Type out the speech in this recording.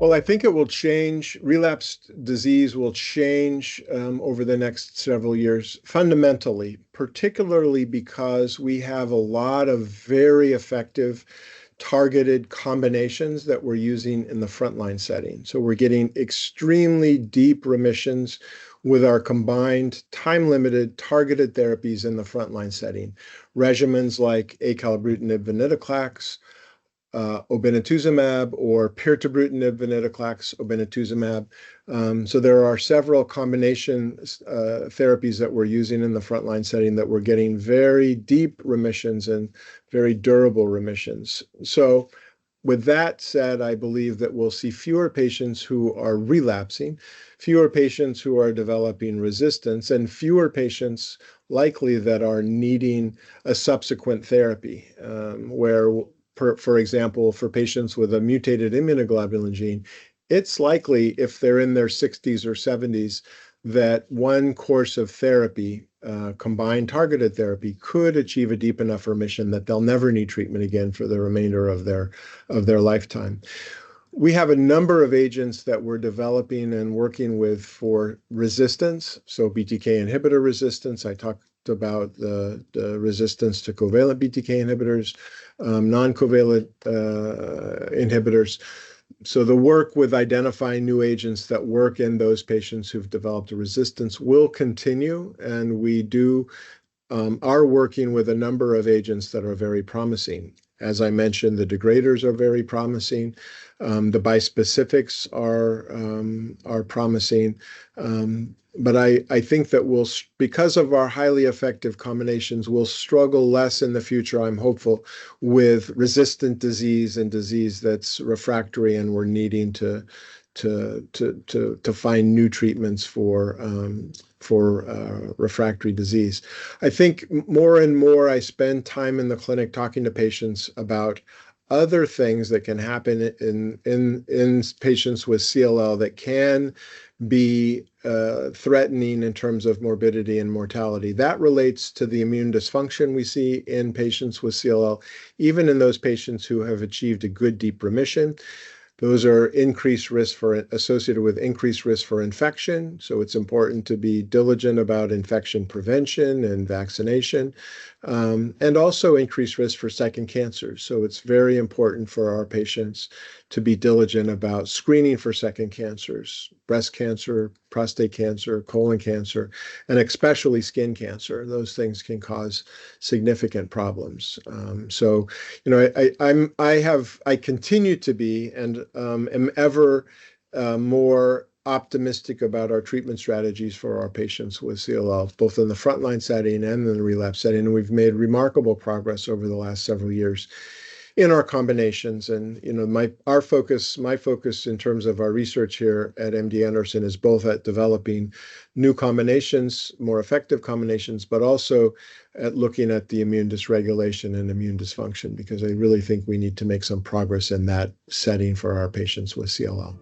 Well, I think it will change. Relapsed disease will change over the next several years fundamentally, particularly because we have a lot of very effective targeted combinations that we're using in the frontline setting. So we're getting extremely deep remissions with our combined time-limited targeted therapies in the frontline setting. Regimens like acalabrutinib, venetoclax, obinutuzumab, or pirtobrutinib, venetoclax, obinutuzumab. So there are several combination therapies that we're using in the frontline setting that we're getting very deep remissions and very durable remissions. So with that said, I believe that we'll see fewer patients who are relapsing, fewer patients who are developing resistance, and fewer patients likely that are needing a subsequent therapy, where for example, for patients with a mutated immunoglobulin gene, it's likely if they're in their 60s or 70s that one course of therapy, combined targeted therapy, could achieve a deep enough remission that they'll never need treatment again for the remainder of their lifetime. We have a number of agents that we're developing and working with for resistance, so BTK inhibitor resistance. I talked about the resistance to covalent BTK inhibitors, non-covalent inhibitors. So the work with identifying new agents that work in those patients who've developed a resistance will continue, and we are working with a number of agents that are very promising. As I mentioned, the degraders are very promising. The bispecifics are promising. But I think that because of our highly effective combinations, we'll struggle less in the future, I'm hopeful, with resistant disease and disease that's refractory, and we're needing to find new treatments for refractory disease. I think more and more I spend time in the clinic talking to patients about other things that can happen in patients with CLL that can be threatening in terms of morbidity and mortality. That relates to the immune dysfunction we see in patients with CLL, even in those patients who have achieved a good deep remission. Those are associated with increased risk for infection. So it's important to be diligent about infection prevention and vaccination, and also increased risk for second cancers. So it's very important for our patients to be diligent about screening for second cancers, breast cancer, prostate cancer, colon cancer, and especially skin cancer. Those things can cause significant problems. So, you know, I continue to be and am ever more optimistic about our treatment strategies for our patients with CLL, both in the frontline setting and in the relapse setting. And we've made remarkable progress over the last several years in our combinations. And, you know, my focus in terms of our research here at MD Anderson is both at developing new combinations, more effective combinations, but also at looking at the immune dysregulation and immune dysfunction, because I really think we need to make some progress in that setting for our patients with CLL.